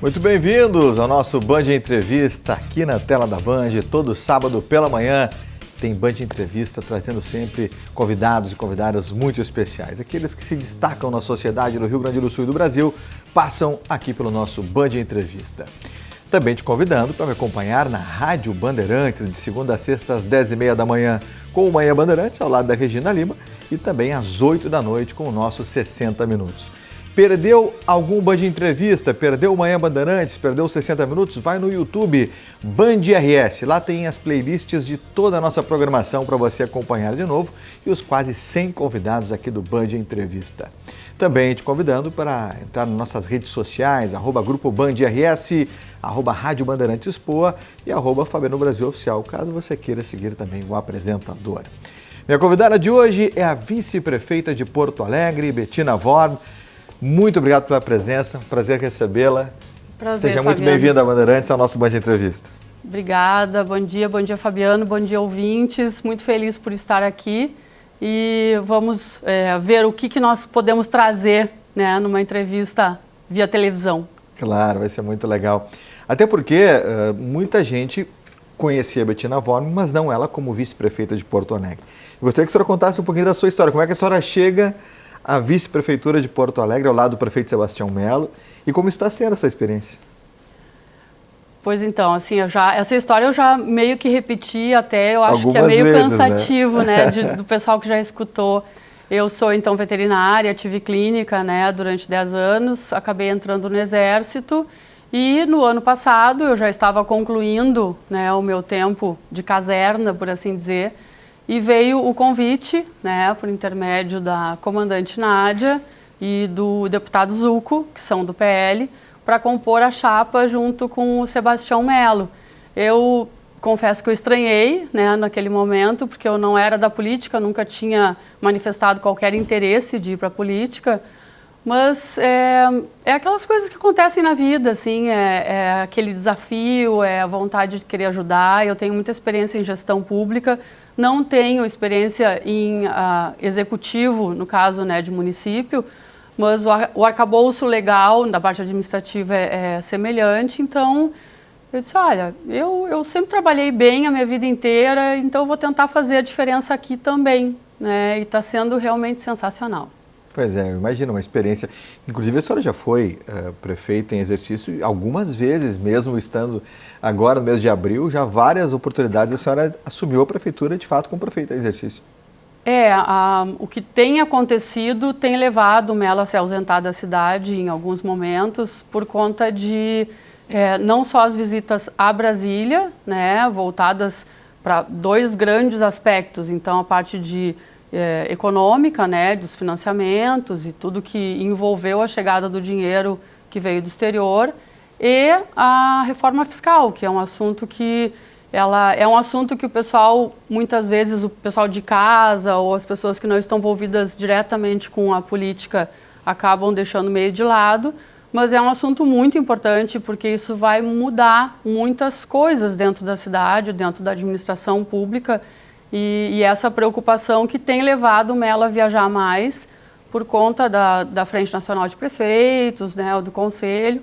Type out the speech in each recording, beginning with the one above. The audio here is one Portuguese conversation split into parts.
Muito bem-vindos ao nosso Band Entrevista aqui na tela da Band. Todo sábado pela manhã tem Band Entrevista trazendo sempre convidados e convidadas muito especiais. Aqueles que se destacam na sociedade do Rio Grande do Sul e do Brasil passam aqui pelo nosso Band Entrevista. Também te convidando para me acompanhar na Rádio Bandeirantes de segunda a sexta às 10h30 da manhã com o Manhã Bandeirantes ao lado da Regina Lima e também às 8 da noite com o nosso 60 Minutos. Perdeu algum Band Entrevista, perdeu o Manhã Bandeirantes, perdeu os 60 Minutos? Vai no YouTube, Band RS. Lá tem as playlists de toda a nossa programação para você acompanhar de novo e os quase 100 convidados aqui do Band Entrevista. Também te convidando para entrar nas nossas redes sociais, @Grupo Band RS, @Rádio Bandeirantes Poa e @Fabiano Brasil Oficial, caso você queira seguir também o apresentador. Minha convidada de hoje é a vice-prefeita de Porto Alegre, Bettina Worm. Muito obrigado pela presença, prazer recebê-la. Prazer, Seja muito Fabiano. bem-vinda à Bandeirantes, ao nosso Band Entrevista. Obrigada, bom dia Fabiano, bom dia ouvintes, muito feliz por estar aqui e vamos ver o que nós podemos trazer, né, numa entrevista via televisão. Claro, vai ser muito legal. Até porque muita gente conhecia a Bettina Worm, mas não ela como vice-prefeita de Porto Alegre. Eu gostaria que a senhora contasse um pouquinho da sua história, como é que a senhora chega à vice-prefeitura de Porto Alegre, ao lado do prefeito Sebastião Melo, e como está sendo essa experiência? Pois então, assim, essa história eu já meio que repeti até, eu acho Algumas que é meio vezes, cansativo, né, do pessoal que já escutou. Eu sou, então, veterinária, tive clínica, né, durante 10 anos, acabei entrando no Exército e no ano passado eu já estava concluindo, né, o meu tempo de caserna, por assim dizer, e veio o convite, né, por intermédio da comandante Nádia e do deputado Zuco, que são do PL, para compor a chapa junto com o Sebastião Melo. Eu confesso que eu estranhei, né, naquele momento, porque eu não era da política, nunca tinha manifestado qualquer interesse de ir para a política, mas é aquelas coisas que acontecem na vida, assim, é aquele desafio, é a vontade de querer ajudar. Eu tenho muita experiência em gestão pública, não tenho experiência em executivo, no caso, né, de município, mas o arcabouço legal da parte administrativa é semelhante, então eu disse, olha, eu sempre trabalhei bem a minha vida inteira, então eu vou tentar fazer a diferença aqui também, né, e está sendo realmente sensacional. Pois é, eu imagino uma experiência. Inclusive, a senhora já foi prefeita em exercício algumas vezes, mesmo estando agora no mês de abril, já várias oportunidades a senhora assumiu a prefeitura de fato como prefeita em exercício. O que tem acontecido tem levado o Melo a se ausentar da cidade em alguns momentos por conta de não só as visitas a Brasília, né, voltadas para dois grandes aspectos, então a parte de econômica, né, dos financiamentos e tudo que envolveu a chegada do dinheiro que veio do exterior, e a reforma fiscal, que é um assunto que o pessoal, muitas vezes o pessoal de casa ou as pessoas que não estão envolvidas diretamente com a política acabam deixando meio de lado, mas é um assunto muito importante porque isso vai mudar muitas coisas dentro da cidade, dentro da administração pública. E essa preocupação que tem levado o Melo a viajar mais por conta da Frente Nacional de Prefeitos, né, do Conselho,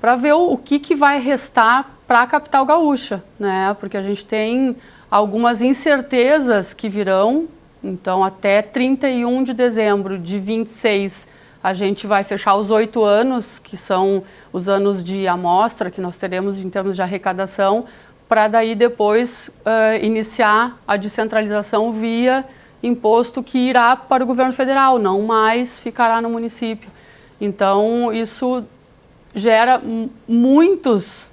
para ver o que vai restar para a capital gaúcha, né, porque a gente tem algumas incertezas que virão, então até 31 de dezembro de 26 a gente vai fechar os 8 anos, que são os anos de amostra que nós teremos em termos de arrecadação, para daí depois iniciar a descentralização via imposto que irá para o governo federal, não mais ficará no município. Então, isso gera muitas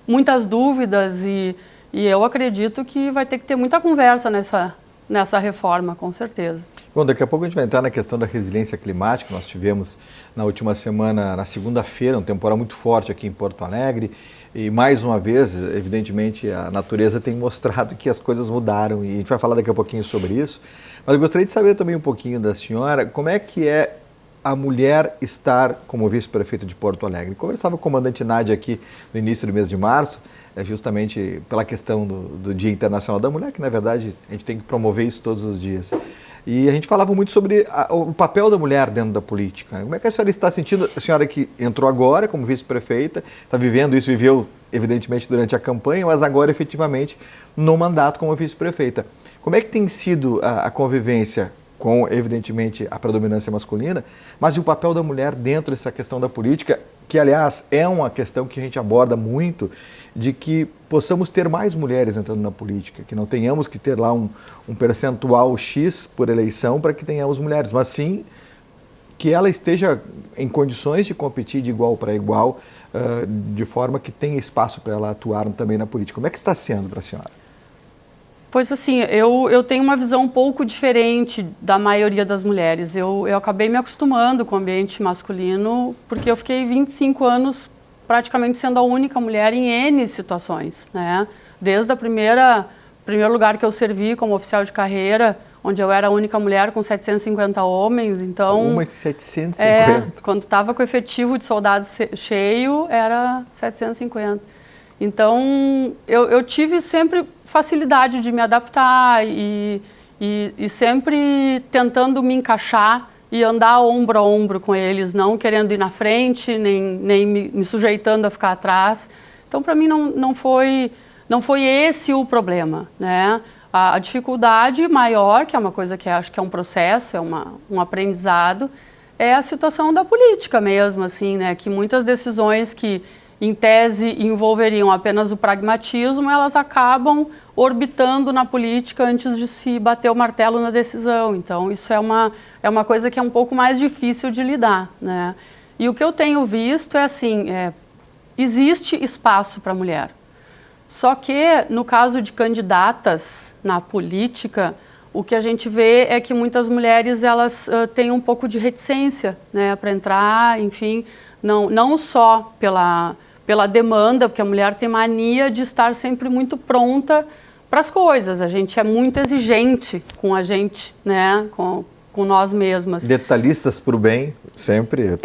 dúvidas e eu acredito que vai ter que ter muita conversa nessa reforma, com certeza. Bom, daqui a pouco a gente vai entrar na questão da resiliência climática. Nós tivemos na última semana, na segunda-feira, um temporal muito forte aqui em Porto Alegre. E mais uma vez, evidentemente, a natureza tem mostrado que as coisas mudaram e a gente vai falar daqui a pouquinho sobre isso. Mas eu gostaria de saber também um pouquinho da senhora, como é que é a mulher estar como vice-prefeita de Porto Alegre? Conversava com o comandante Nádia aqui no início do mês de março, justamente pela questão do Dia Internacional da Mulher, que na verdade a gente tem que promover isso todos os dias. E a gente falava muito sobre o papel da mulher dentro da política. Como é que a senhora está sentindo, a senhora que entrou agora como vice-prefeita, está vivendo isso, viveu evidentemente durante a campanha, mas agora efetivamente no mandato como vice-prefeita. Como é que tem sido a convivência com, evidentemente, a predominância masculina, mas e o papel da mulher dentro dessa questão da política, que, aliás, é uma questão que a gente aborda muito, de que possamos ter mais mulheres entrando na política, que não tenhamos que ter lá um percentual X por eleição para que tenhamos mulheres, mas sim que ela esteja em condições de competir de igual para igual, de forma que tenha espaço para ela atuar também na política. Como é que está sendo para a senhora? Pois assim, eu tenho uma visão um pouco diferente da maioria das mulheres. Eu acabei me acostumando com o ambiente masculino, porque eu fiquei 25 anos praticamente sendo a única mulher em N situações, né? Desde o primeiro lugar que eu servi como oficial de carreira, onde eu era a única mulher com 750 homens, então... Uma 750? Quando estava com o efetivo de soldados cheio, era 750. Então, eu tive sempre facilidade de me adaptar e sempre tentando me encaixar e andar ombro a ombro com eles, não querendo ir na frente, nem me sujeitando a ficar atrás. Então, para mim, não foi esse o problema, né? A dificuldade maior, que é uma coisa que acho que é um processo, é um aprendizado, é a situação da política mesmo, assim, né? Que muitas decisões que, em tese, envolveriam apenas o pragmatismo, elas acabam orbitando na política antes de se bater o martelo na decisão. Então, isso é uma coisa que é um pouco mais difícil de lidar, né? E o que eu tenho visto é assim, existe espaço para a mulher. Só que, no caso de candidatas na política, o que a gente vê é que muitas mulheres elas têm um pouco de reticência, né, para entrar, enfim, não só pela demanda, porque a mulher tem mania de estar sempre muito pronta para as coisas. A gente é muito exigente com a gente, né, com nós mesmas. Detalhistas para o bem, sempre. Eu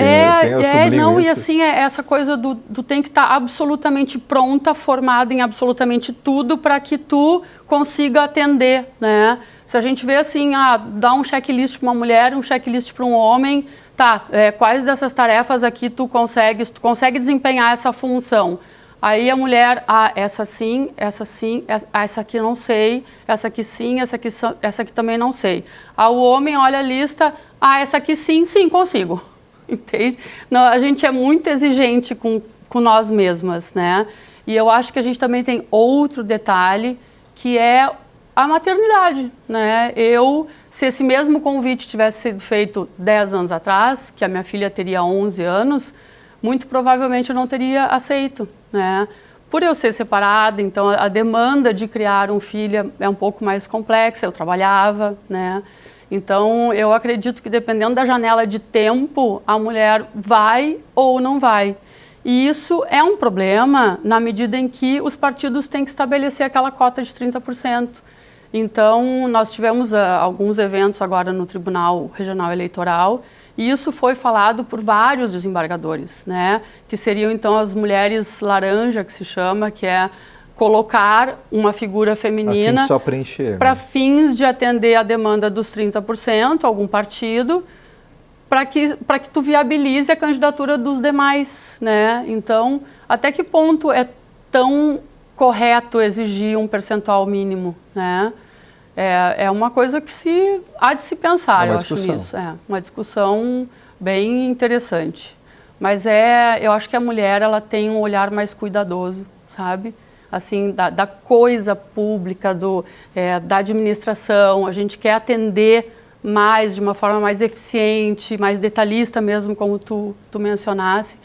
sublinho isso. E assim, essa coisa do tem que estar absolutamente pronta, formada em absolutamente tudo para que tu consiga atender, né? Se a gente vê assim, dá um checklist para uma mulher, um checklist para um homem, tá, quais dessas tarefas aqui tu consegue desempenhar essa função? Aí a mulher, essa sim, essa aqui não sei, essa aqui sim, essa aqui também não sei. O homem olha a lista, essa aqui sim, consigo. Entende? Não, a gente é muito exigente com nós mesmas, né? E eu acho que a gente também tem outro detalhe, que é a maternidade, né? Se esse mesmo convite tivesse sido feito 10 anos atrás, que a minha filha teria 11 anos, muito provavelmente eu não teria aceito, né? Por eu ser separada, então a demanda de criar um filho é um pouco mais complexa, eu trabalhava, né? Então eu acredito que dependendo da janela de tempo, a mulher vai ou não vai. E isso é um problema na medida em que os partidos têm que estabelecer aquela cota de 30%. Então nós tivemos alguns eventos agora no Tribunal Regional Eleitoral, e isso foi falado por vários desembargadores, né? Que seriam então as mulheres laranja, que se chama, que é colocar uma figura feminina para fins de atender a demanda dos 30%, algum partido, para que tu viabilize a candidatura dos demais, né? Então, até que ponto é tão correto exigir um percentual mínimo, né? É uma coisa que há de se pensar, eu acho nisso. É uma discussão bem interessante. Mas eu acho que a mulher ela tem um olhar mais cuidadoso, sabe? Assim, da coisa pública, da administração. A gente quer atender mais, de uma forma mais eficiente, mais detalhista mesmo, como tu mencionasse.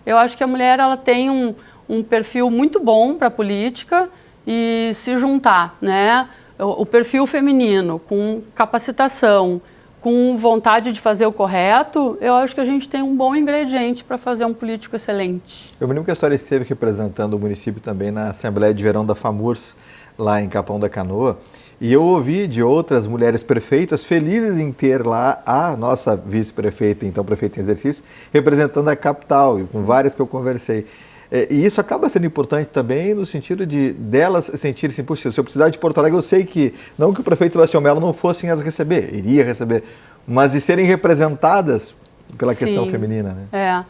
Eu acho que a mulher ela tem um perfil muito bom para a política e se juntar, né? O perfil feminino, com capacitação, com vontade de fazer o correto, eu acho que a gente tem um bom ingrediente para fazer um político excelente. Eu me lembro que a senhora esteve representando o município também na Assembleia de Verão da FAMURS, lá em Capão da Canoa, e eu ouvi de outras mulheres prefeitas felizes em ter lá a nossa vice-prefeita, então prefeita em exercício, representando a capital, e com várias que eu conversei. E isso acaba sendo importante também no sentido de delas sentirem assim, puxa, se eu precisar de Porto Alegre, eu sei que, não que o prefeito Sebastião Melo não fossem as receber, iria receber, mas de serem representadas pela questão feminina, né?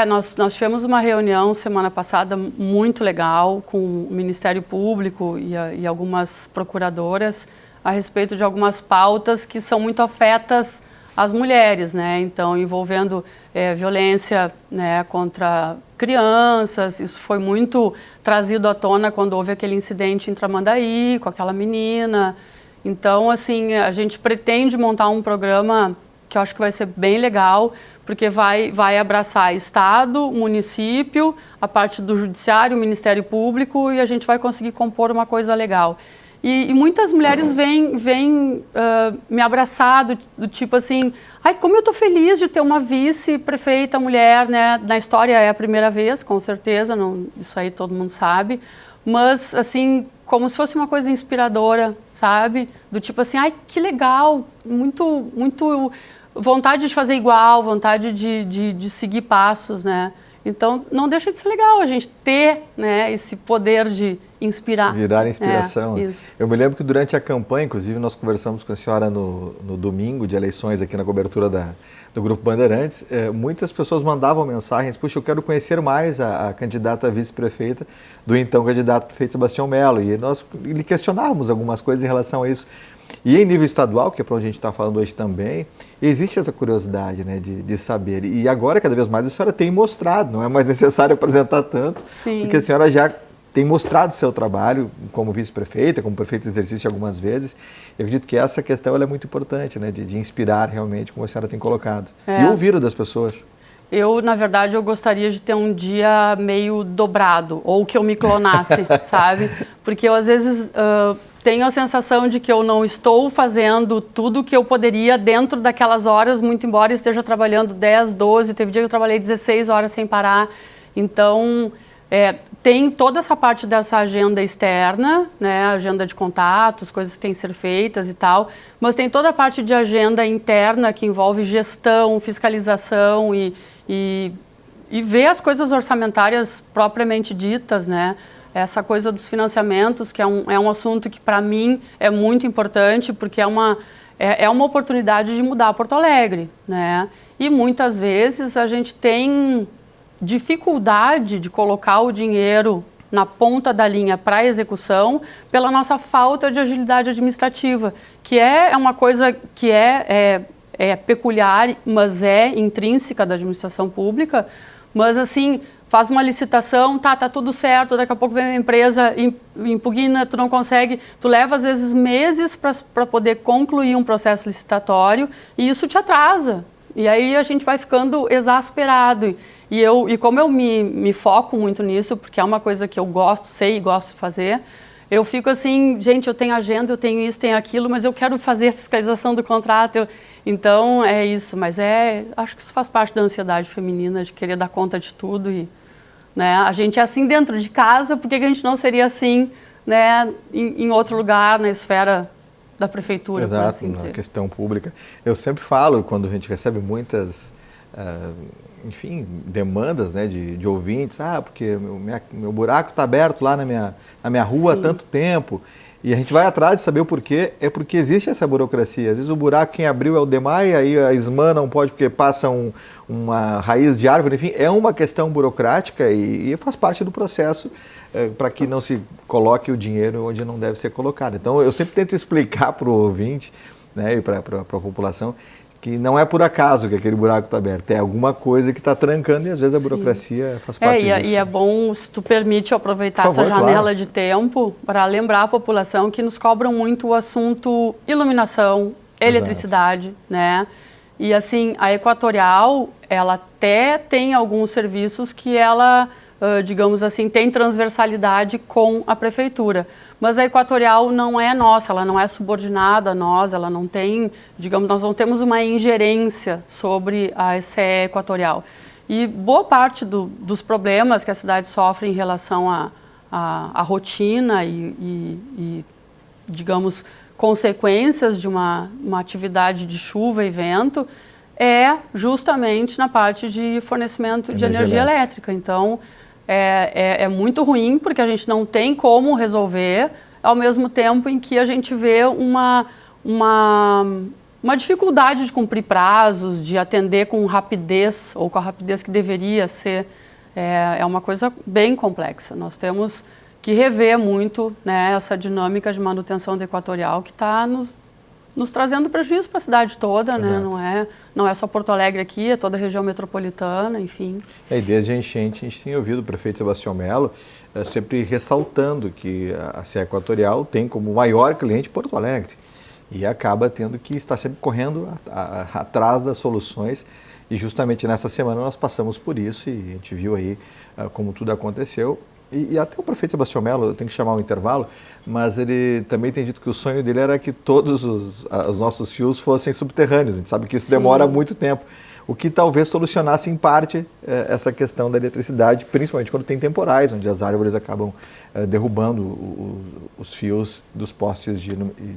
Nós tivemos uma reunião semana passada muito legal com o Ministério Público e algumas procuradoras a respeito de algumas pautas que são muito afetas às mulheres, né? Então, envolvendo violência, né, contra crianças. Isso foi muito trazido à tona quando houve aquele incidente em Tramandaí com aquela menina. Então, assim, a gente pretende montar um programa que eu acho que vai ser bem legal, porque vai abraçar Estado, município, a parte do Judiciário, o Ministério Público, e a gente vai conseguir compor uma coisa legal. E muitas mulheres vêm me abraçar do tipo assim, ai, como eu estou feliz de ter uma vice-prefeita mulher, né? Na história é a primeira vez, com certeza, não, isso aí todo mundo sabe, mas assim, como se fosse uma coisa inspiradora, sabe? Do tipo assim, ai, que legal, muito vontade de fazer igual, vontade de seguir passos, né? Então, não deixa de ser legal a gente ter, né, esse poder de inspirar. Virar inspiração. Isso. Eu me lembro que durante a campanha, inclusive, nós conversamos com a senhora no domingo de eleições aqui na cobertura do Grupo Bandeirantes, muitas pessoas mandavam mensagens, puxa, eu quero conhecer mais a candidata a vice-prefeita do então candidato prefeito Sebastião Melo. E nós lhe questionávamos algumas coisas em relação a isso. E em nível estadual, que é para onde a gente está falando hoje também, existe essa curiosidade, né, de saber. E agora, cada vez mais, a senhora tem mostrado, não é mais necessário apresentar tanto, Sim. porque a senhora já tem mostrado seu trabalho como vice-prefeita, como prefeita de exercício algumas vezes. Eu acredito que essa questão ela é muito importante, né, de inspirar realmente, como a senhora tem colocado. E ouvir das pessoas. Eu, na verdade, eu gostaria de ter um dia meio dobrado, ou que eu me clonasse, sabe? Porque eu, às vezes, tenho a sensação de que eu não estou fazendo tudo o que eu poderia dentro daquelas horas, muito embora eu esteja trabalhando 10, 12, teve dia que eu trabalhei 16 horas sem parar. Então, tem toda essa parte dessa agenda externa, né, agenda de contatos, coisas que têm que ser feitas e tal, mas tem toda a parte de agenda interna que envolve gestão, fiscalização e ver as coisas orçamentárias propriamente ditas, né? Essa coisa dos financiamentos, que é um assunto que para mim é muito importante, porque é uma oportunidade de mudar Porto Alegre, né? E muitas vezes a gente tem dificuldade de colocar o dinheiro na ponta da linha para a execução pela nossa falta de agilidade administrativa, que é uma coisa que é peculiar, mas é intrínseca da administração pública, mas assim, faz uma licitação, tá tudo certo, daqui a pouco vem uma empresa, impugna, tu não consegue, tu leva às vezes meses para poder concluir um processo licitatório e isso te atrasa. E aí a gente vai ficando exasperado. E como eu me foco muito nisso, porque é uma coisa que eu sei e gosto de fazer, eu fico assim, gente, eu tenho agenda, eu tenho isso, tenho aquilo, mas eu quero fazer a fiscalização do contrato. Então, é isso. Mas acho que isso faz parte da ansiedade feminina, de querer dar conta de tudo. E, né, a gente é assim dentro de casa, por que a gente não seria assim, né, em outro lugar, na esfera da prefeitura? Exato, assim na questão pública. Eu sempre falo, quando a gente recebe muitas, enfim, demandas, né, de ouvintes, porque meu buraco está aberto lá na minha rua há tanto tempo, e a gente vai atrás de saber o porquê, é porque existe essa burocracia. Às vezes o buraco quem abriu é o DEMAI, aí a SMAN não pode porque passa uma raiz de árvore, enfim, é uma questão burocrática e faz parte do processo para que não se coloque o dinheiro onde não deve ser colocado. Então eu sempre tento explicar para o ouvinte, né, e para a população, que não é por acaso que aquele buraco está aberto, é alguma coisa que está trancando e às vezes a burocracia faz parte disso. E é bom, se tu permite, aproveitar essa janela de tempo para lembrar a população que nos cobram muito o assunto iluminação, eletricidade, né? E assim, a Equatorial, ela até tem alguns serviços que ela, digamos assim, tem transversalidade com a prefeitura. Mas a Equatorial não é nossa, ela não é subordinada a nós, ela não tem, digamos, nós não temos uma ingerência sobre a SCE Equatorial. E boa parte dos problemas que a cidade sofre em relação à rotina e, digamos, consequências de uma atividade de chuva e vento é justamente na parte de fornecimento de energia elétrica. Então, é muito ruim, porque a gente não tem como resolver, ao mesmo tempo em que a gente vê uma dificuldade de cumprir prazos, de atender com rapidez, ou com a rapidez que deveria ser. É uma coisa bem complexa. Nós temos que rever muito, né, essa dinâmica de manutenção da equatorial que está nos trazendo prejuízo para a cidade toda, né? Não é só Porto Alegre aqui, é toda a região metropolitana, enfim. E desde a enchente, a gente tem ouvido o prefeito Sebastião Melo sempre ressaltando que a Serra Equatorial tem como maior cliente Porto Alegre e acaba tendo que estar sempre correndo atrás das soluções. E justamente nessa semana nós passamos por isso e a gente viu aí como tudo aconteceu. E até o prefeito Sebastião Melo, eu tenho que chamar um intervalo, mas ele também tem dito que o sonho dele era que todos os nossos fios fossem subterrâneos. A gente sabe que isso demora muito tempo, o que talvez solucionasse em parte essa questão da eletricidade, principalmente quando tem temporais, onde as árvores acabam derrubando os fios dos postes de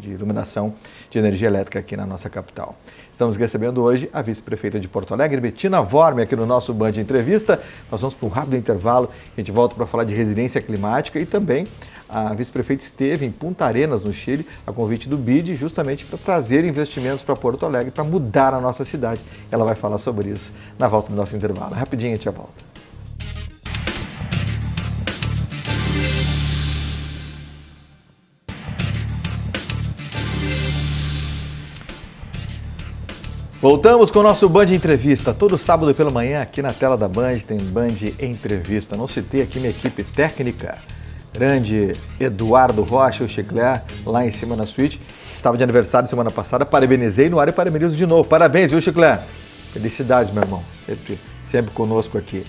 iluminação de energia elétrica aqui na nossa capital. Estamos recebendo hoje a vice-prefeita de Porto Alegre, Bettina Worm, aqui no nosso Band Entrevista. Nós vamos para um rápido intervalo, a gente volta para falar de resiliência climática e também a vice-prefeita esteve em Punta Arenas, no Chile, a convite do BID, justamente para trazer investimentos para Porto Alegre, para mudar a nossa cidade. Ela vai falar sobre isso na volta do nosso intervalo. Rapidinho a gente já volta. Voltamos com o nosso Band Entrevista. Todo sábado pela manhã, aqui na tela da Band, tem Band Entrevista. Não citei aqui minha equipe técnica, grande Eduardo Rocha, o Chicler, lá em cima na suíte. Estava de aniversário semana passada, parabenizei no ar e parabenizo de novo. Parabéns, viu, Chicler? Felicidades, meu irmão. Sempre conosco aqui.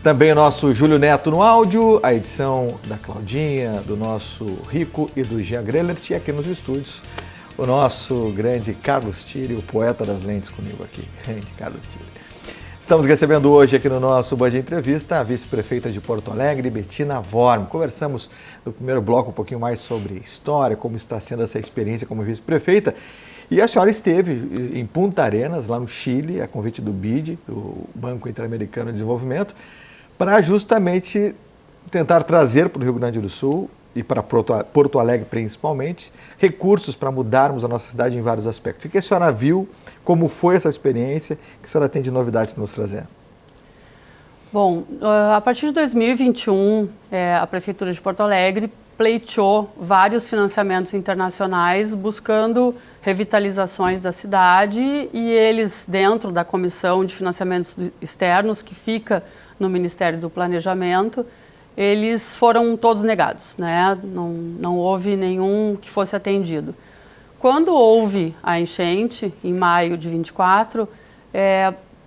Também o nosso Júlio Neto no áudio, a edição da Claudinha, do nosso Rico e do Jean Grellert, e aqui nos estúdios o nosso grande Carlos Tille, o poeta das lentes comigo aqui. Grande Carlos Tille. Estamos recebendo hoje aqui no nosso Band Entrevista a vice-prefeita de Porto Alegre, Bettina Worm. Conversamos no primeiro bloco um pouquinho mais sobre história, como está sendo essa experiência como vice-prefeita. E a senhora esteve em Punta Arenas, lá no Chile, a convite do BID, do Banco Interamericano de Desenvolvimento, para justamente tentar trazer para o Rio Grande do Sul e para Porto Alegre principalmente, recursos para mudarmos a nossa cidade em vários aspectos. O que a senhora viu, como foi essa experiência, que a senhora tem de novidades para nos trazer? Bom, a partir de 2021, a Prefeitura de Porto Alegre pleiteou vários financiamentos internacionais buscando revitalizações da cidade e eles, dentro da Comissão de Financiamentos Externos, que fica no Ministério do Planejamento, eles foram todos negados, né? Não houve nenhum que fosse atendido. Quando houve a enchente, em maio de 24,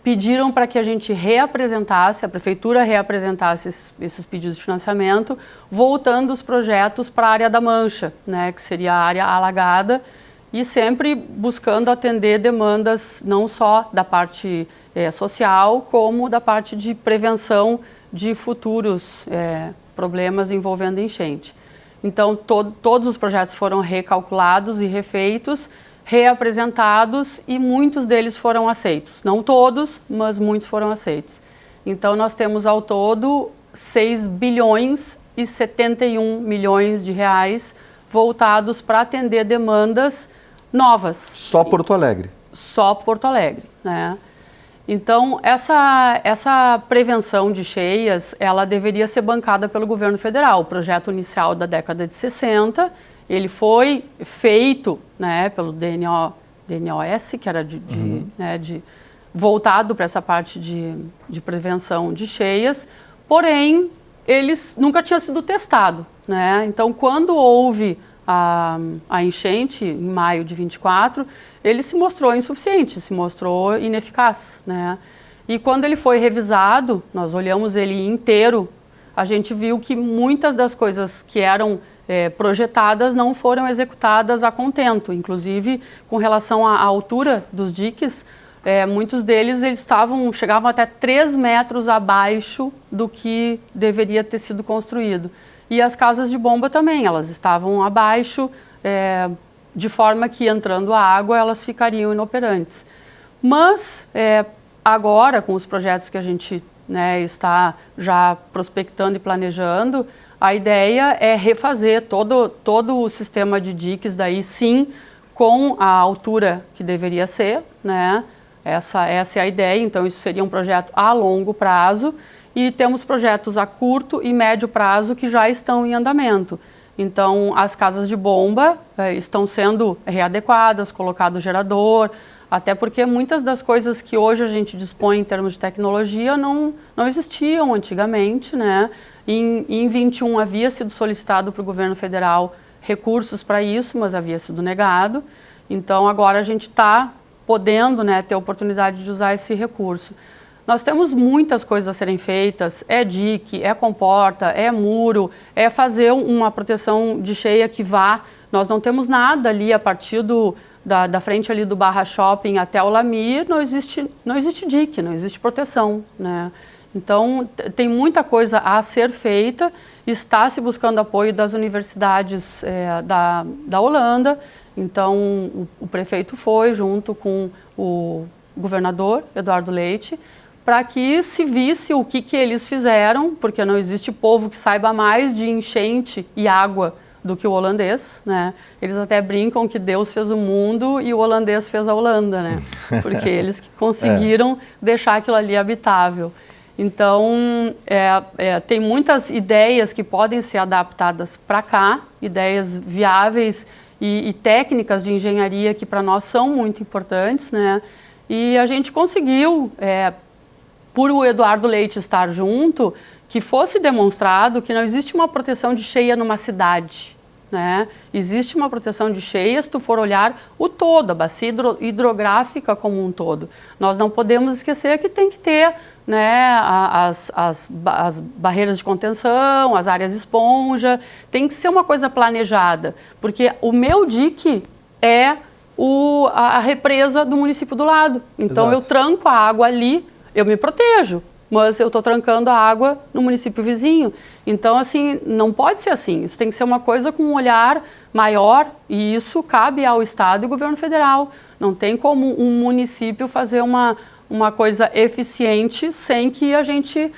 pediram para que a gente reapresentasse, a Prefeitura reapresentasse esses pedidos de financiamento, voltando os projetos para a área da Mancha, né? Que seria a área alagada, e sempre buscando atender demandas não só da parte social, como da parte de prevenção de futuros problemas envolvendo enchente. Então, todos os projetos foram recalculados e refeitos, reapresentados e muitos deles foram aceitos. Não todos, mas muitos foram aceitos. Então, nós temos ao todo 6 bilhões e 71 milhões de reais voltados para atender demandas novas. Só Porto Alegre? Só Porto Alegre, né? Então, essa prevenção de cheias, ela deveria ser bancada pelo governo federal. O projeto inicial da década de 60, ele foi feito, né, pelo DNOS, que era voltado para essa parte de prevenção de cheias, porém, eles nunca tinha sido testado, né? Então, quando houve a enchente, em maio de 24, ele se mostrou insuficiente, se mostrou ineficaz, né? E quando ele foi revisado, nós olhamos ele inteiro, a gente viu que muitas das coisas que eram projetadas não foram executadas a contento, inclusive com relação à altura dos diques, muitos deles chegavam até 3 metros abaixo do que deveria ter sido construído. E as casas de bomba também, elas estavam abaixo, de forma que entrando a água elas ficariam inoperantes. Mas agora, com os projetos que a gente né, está já prospectando e planejando, a ideia é refazer todo o sistema de diques daí, sim, com a altura que deveria ser, né? Essa é a ideia, então isso seria um projeto a longo prazo e temos projetos a curto e médio prazo que já estão em andamento. Então, as casas de bomba estão sendo readequadas, colocado gerador, até porque muitas das coisas que hoje a gente dispõe em termos de tecnologia não existiam antigamente, né? Em 21 havia sido solicitado para o governo federal recursos para isso, mas havia sido negado. Então, agora a gente está podendo, né, ter a oportunidade de usar esse recurso. Nós temos muitas coisas a serem feitas, é dique, é comporta, é muro, é fazer uma proteção de cheia que vá. Nós não temos nada ali a partir da frente ali do Barra Shopping até o Lamir, não existe dique, não existe proteção, né? Então, tem muita coisa a ser feita, está se buscando apoio das universidades da Holanda. Então, o prefeito foi junto com o governador, Eduardo Leite, para que se visse o que eles fizeram, porque não existe povo que saiba mais de enchente e água do que o holandês, né? Eles até brincam que Deus fez o mundo e o holandês fez a Holanda, né? Porque eles que conseguiram deixar aquilo ali habitável. Então, tem muitas ideias que podem ser adaptadas para cá, ideias viáveis e técnicas de engenharia que para nós são muito importantes, né? E a gente conseguiu, por o Eduardo Leite estar junto, que fosse demonstrado que não existe uma proteção de cheia numa cidade, né? Existe uma proteção de cheia se tu for olhar o todo, a bacia hidrográfica como um todo. Nós não podemos esquecer que tem que ter, né, as barreiras de contenção, as áreas esponja, tem que ser uma coisa planejada, porque o meu dique é a represa do município do lado. Então, eu tranco a água ali, eu me protejo, mas eu estou trancando a água no município vizinho. Então, assim, não pode ser assim. Isso tem que ser uma coisa com um olhar maior e isso cabe ao Estado e ao governo federal. Não tem como um município fazer uma coisa eficiente sem que a gente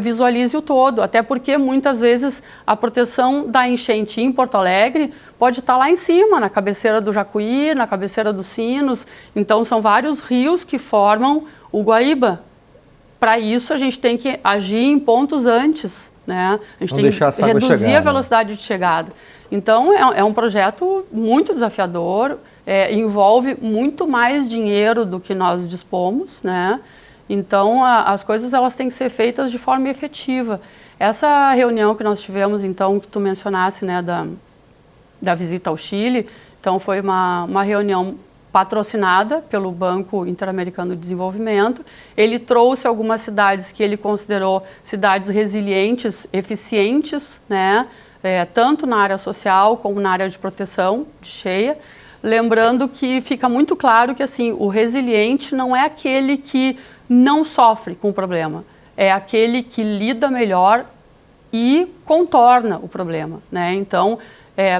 visualize o todo. Até porque, muitas vezes, a proteção da enchente em Porto Alegre pode estar lá em cima, na cabeceira do Jacuí, na cabeceira dos Sinos. Então, são vários rios que formam o Guaíba. Para isso, a gente tem que agir em pontos antes, né? A gente tem que reduzir a velocidade de chegada. Então, é um projeto muito desafiador, envolve muito mais dinheiro do que nós dispomos, né? Então, as coisas elas têm que ser feitas de forma efetiva. Essa reunião que nós tivemos, então, que tu mencionasse, né, da visita ao Chile, então foi uma reunião patrocinada pelo Banco Interamericano de Desenvolvimento. Ele trouxe algumas cidades que ele considerou cidades resilientes, eficientes, né? Tanto na área social como na área de proteção de cheia. Lembrando que fica muito claro que assim, o resiliente não é aquele que não sofre com o problema, é aquele que lida melhor e contorna o problema, né? Então,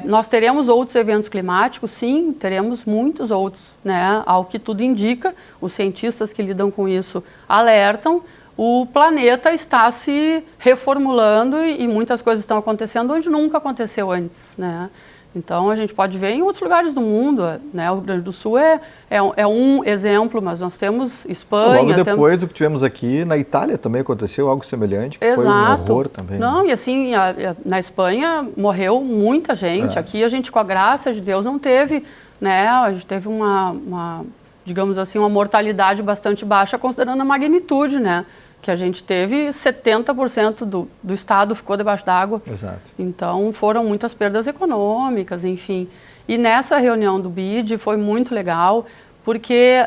nós teremos outros eventos climáticos, sim, teremos muitos outros, né? Ao que tudo indica, os cientistas que lidam com isso alertam, o planeta está se reformulando e muitas coisas estão acontecendo onde nunca aconteceu antes, né? Então, a gente pode ver em outros lugares do mundo, né? O Rio Grande do Sul é um exemplo, mas nós temos Espanha... Logo depois do que tivemos aqui, na Itália também aconteceu algo semelhante, que Exato. Foi um horror também. Não, e assim, na Espanha morreu muita gente. Aqui a gente, com a graça de Deus, não teve, né? A gente teve digamos assim, uma mortalidade bastante baixa, considerando a magnitude, né? Que a gente teve 70% do estado ficou debaixo d'água. Exato. Então, foram muitas perdas econômicas, enfim. E nessa reunião do BID foi muito legal, porque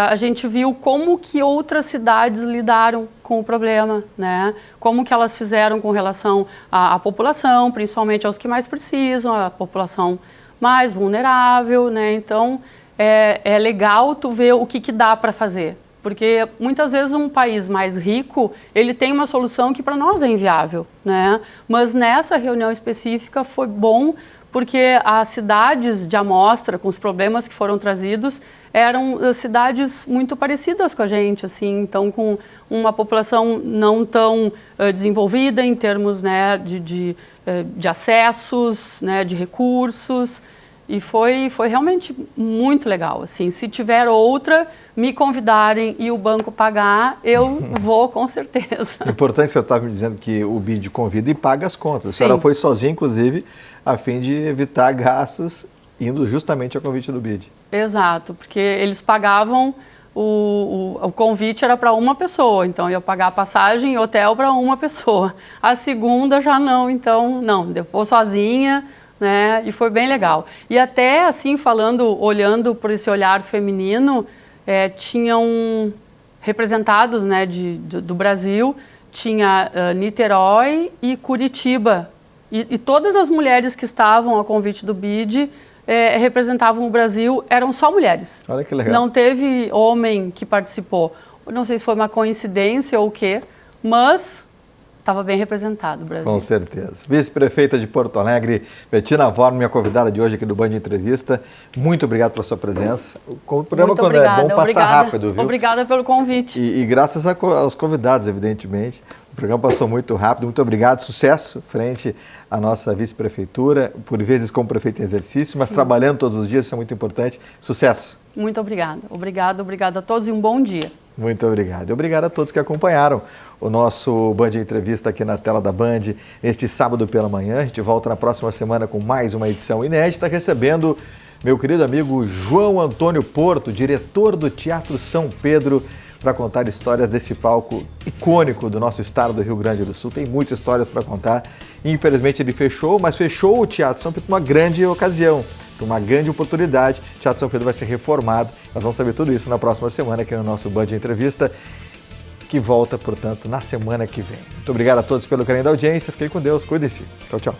a gente viu como que outras cidades lidaram com o problema, né? Como que elas fizeram com relação à população, principalmente aos que mais precisam, a população mais vulnerável, né? Então, é legal tu ver o que dá para fazer. Porque muitas vezes um país mais rico, ele tem uma solução que para nós é inviável, né? Mas nessa reunião específica foi bom porque as cidades de amostra, com os problemas que foram trazidos, eram cidades muito parecidas com a gente, assim, então com uma população não tão desenvolvida em termos, né, de acessos, né, de recursos, e foi realmente muito legal, assim. Se tiver outra, me convidarem e o banco pagar, eu vou com certeza. É importante que você estava me dizendo que o BID convida e paga as contas. A Sim. senhora foi sozinha, inclusive, a fim de evitar gastos, indo justamente ao convite do BID. Exato, porque eles pagavam, o convite era para uma pessoa, então eu ia pagar a passagem e hotel para uma pessoa. A segunda já não, então não, eu vou sozinha, né, e foi bem legal. E até assim, olhando por esse olhar feminino, tinham representados, né, do Brasil, tinha Niterói e Curitiba, e todas as mulheres que estavam a convite do BID representavam o Brasil, eram só mulheres. Olha que legal. Não teve homem que participou. Não sei se foi uma coincidência ou o quê, mas estava bem representado o Brasil. Com certeza. Vice-prefeita de Porto Alegre, Bettina Worm, minha convidada de hoje aqui do Band Entrevista. Muito obrigado pela sua presença. O programa, quando é bom, passa rápido, viu? Obrigada pelo convite. E graças aos convidados, evidentemente. O programa passou muito rápido. Muito obrigado. Sucesso frente à nossa vice-prefeitura, por vezes como prefeito em exercício, mas trabalhando todos os dias, isso é muito importante. Sucesso. Muito obrigada. Obrigada a todos e um bom dia. Muito obrigado. E obrigado a todos que acompanharam o nosso Band Entrevista aqui na tela da Band, neste sábado pela manhã. A gente volta na próxima semana com mais uma edição inédita, recebendo meu querido amigo João Antônio Porto, diretor do Teatro São Pedro, para contar histórias desse palco icônico do nosso estado do Rio Grande do Sul. Tem muitas histórias para contar. Infelizmente ele fechou, mas fechou o Teatro São Pedro para uma grande ocasião, para uma grande oportunidade. O Teatro São Pedro vai ser reformado. Nós vamos saber tudo isso na próxima semana aqui no nosso Band Entrevista, que volta, portanto, na semana que vem. Muito obrigado a todos pelo carinho da audiência. Fiquem com Deus. Cuidem-se. Tchau, tchau.